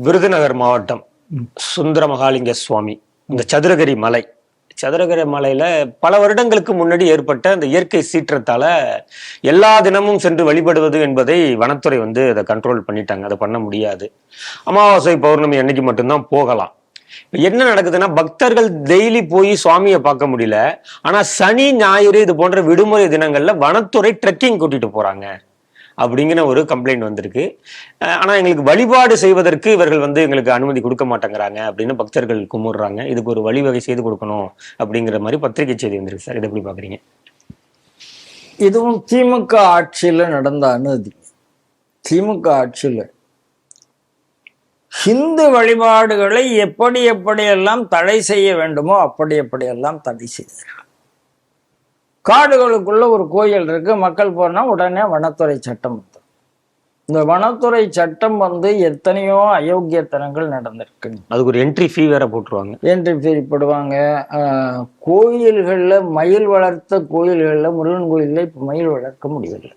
விருதுநகர் மாவட்டம் சுந்தரமகாலிங்க சுவாமி இந்த சதுரகிரி மலை மலையில பல வருடங்களுக்கு முன்னாடி ஏற்பட்ட அந்த இயற்கை சீற்றத்தால எல்லா தினமும் சென்று வழிபடுவது என்பதை வனத்துறை அதை கண்ட்ரோல் பண்ணிட்டாங்க. அதை பண்ண முடியாது. அமாவாசை பௌர்ணமி அன்னைக்கு மட்டும்தான் போகலாம். என்ன நடக்குதுன்னா, பக்தர்கள் டெய்லி போய் சுவாமியை பார்க்க முடியல. ஆனா சனி ஞாயிறு இது போன்ற விடுமுறை தினங்கள்ல வனத்துறை ட்ரெக்கிங் கூட்டிட்டு போறாங்க அப்படிங்கிற ஒரு கம்ப்ளைண்ட் வந்திருக்கு. ஆனா எங்களுக்கு வழிபாடு செய்வதற்கு இவர்கள் எங்களுக்கு அனுமதி கொடுக்க மாட்டேங்கிறாங்க அப்படின்னு பக்தர்கள் குமுறுறாங்க. இதுக்கு ஒரு வழிவகை செய்து கொடுக்கணும் அப்படிங்கிற மாதிரி பத்திரிகை செய்தி வந்திருக்கு சார். இதை எப்படி பாக்குறீங்க? இதுவும் திமுக ஆட்சியில நடந்த அனுமதி. திமுக ஆட்சியில ஹிந்து வழிபாடுகளை எப்படியெல்லாம் தடை செய்ய வேண்டுமோ எப்படியெல்லாம் தடை செய்தார்கள். காடுகளுக்குள்ள ஒரு கோயில் இருக்கு, மக்கள் போனா உடனே வனத்துறை சட்டம் வந்து, இந்த வனத்துறை சட்டம் எத்தனையோ அயோக்கியத்தனங்கள் நடந்திருக்கு. அதுக்கு ஒரு என்ட்ரி ஃபீ வேற போட்டுருவாங்க. என்ட்ரி ஃபீ போடுவாங்க. கோயில்கள்ல மயில் வளர்த்த கோயில்கள்ல, முருகன் கோயில்ல இப்ப மயில் வளர்க்க முடியவில்லை.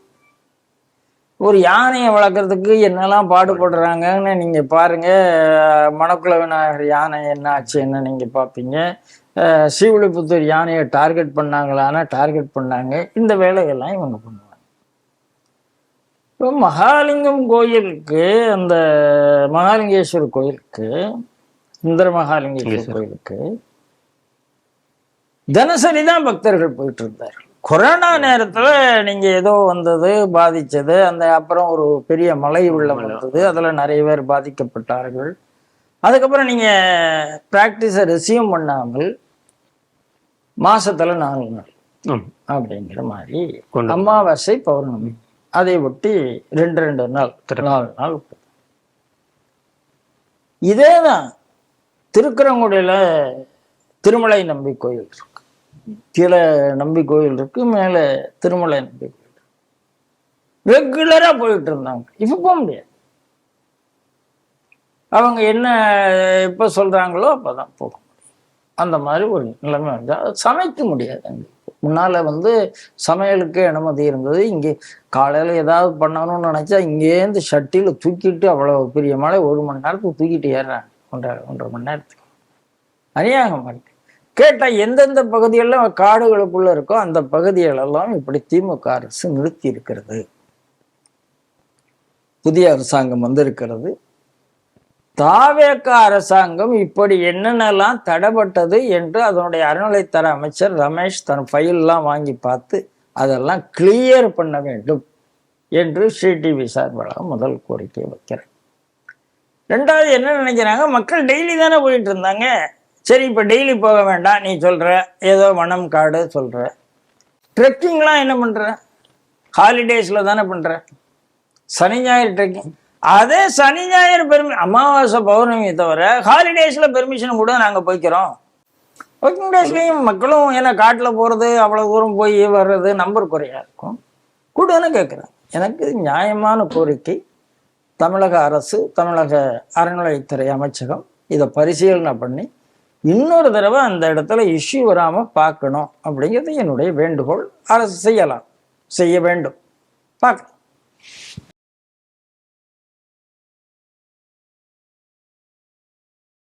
ஒரு யானையை வளர்க்கறதுக்கு என்னெல்லாம் பாடுபடுறாங்கன்னு நீங்க பாருங்க. மணக்குள விநாயகர் யானை என்ன ஆச்சு என்ன நீங்க பாப்பீங்க. ஸ்ரீவில்லிபுத்தூர் யானையை டார்கெட் பண்ணாங்களான்னா டார்கெட் பண்ணாங்க. இந்த வேலைகள்லாம் இவங்க பண்ணுவாங்க. இப்போ மகாலிங்கம் கோயிலுக்கு, அந்த மகாலிங்கேஸ்வரர் கோயிலுக்கு, சுந்தர மகாலிங்கேஸ்வரர் கோயிலுக்கு தினசரி தான் பக்தர்கள் போயிட்டு இருந்தார். கொரோனா நேரத்துல நீங்க ஏதோ வந்தது பாதிச்சது, அப்புறம் ஒரு பெரிய மழை வெள்ளம் வந்தது, அதுல நிறைய பேர் பாதிக்கப்பட்டார்கள். அதுக்கப்புறம் நீங்க பிராக்டிஸை ரெசியூம் பண்ணாமல் மாசத்துல 4 நாள் அப்படிங்கிற மாதிரி, அமாவாசை பௌர்ணமி அதை ஒட்டி 2 நாள் 4 நாள். இதேதான் திருக்குறங்குடியில திருமலை நம்பி கோயில் இருக்கு, கீழே நம்பி கோயில் இருக்கு, மேல திருமலை நம்பி கோயில். ரெகுலரா போயிட்டு இருந்தாங்க. இப்ப போக முடியாது. அவங்க என்ன எப்ப சொல்றாங்களோ அப்பதான் போக முடியும். அந்த மாதிரி ஒரு நிலைமை வந்து சமைக்க முடியாது. அங்கே முன்னால சமையலுக்கு அனுமதி இருந்தது. இங்கே காலையில ஏதாவது பண்ணணும்னு நினைச்சா இங்கேருந்து ஷட்டில தூக்கிட்டு, அவ்வளவு பெரிய மழை 1 மணி நேரத்துக்கு தூக்கிட்டு ஏறுறாங்க, 1.5 மணி நேரத்துக்கு. அநியாயம் இருக்கு. கேட்டா எந்தெந்த பகுதியெல்லாம் காடுகளுக்குள்ள இருக்கோ அந்த பகுதிகளெல்லாம் இப்படி திமுக அரசு நிறுத்தி இருக்கிறது. புதிய அரசாங்கம் வந்திருக்கிறது. தாவேக அரசாங்கம் இப்படி என்னென்னலாம் தடைப்பட்டது என்று அதனுடைய அறநிலைத்துறை அமைச்சர் ரமேஷ் தன் ஃபைல்லாம் வாங்கி பார்த்து அதெல்லாம் கிளியர் பண்ண வேண்டும் என்று ஸ்ரீடிவி சார்பாக முதல் கோரிக்கை வைக்கிறேன். 2வது என்ன நினைக்கிறாங்க, மக்கள் டெய்லி தானே போயிட்டு இருந்தாங்க. சரி, இப்போ டெய்லி போக வேண்டாம், நீ சொல்ற ஏதோ வனம் காடு சொல்ற. ட்ரெக்கிங்லாம் என்ன பண்ற? ஹாலிடேஸ்ல தானே பண்ற, சனி ஞாயிறு ட்ரெக்கிங். அதே சனி ஞாயிறு அமாவாசை பௌர்ணமி தவிர ஹாலிடேஸ்ல பெர்மிஷன் கூட நாங்கள் போய்க்கிறோம். ஒர்க்கிங் டேஸ்லையும் மக்களும் ஏன்னா காட்டில் போகிறது, அவ்வளோ தூரம் போய் வர்றது நம்பர் குறையா இருக்கும், கூடன்னு கேட்குறேன். எனக்கு நியாயமான கோரிக்கை. தமிழக அரசு, தமிழக அறநிலையத்துறை அமைச்சகம் இதை பரிசீலனை பண்ணி இன்னொரு தடவை அந்த இடத்துல இஷ்யூ வராமல் பார்க்கணும் அப்படிங்கிறது என்னுடைய வேண்டுகோள். அரசு செய்யலாம், செய்ய வேண்டும், பார்க்கலாம்.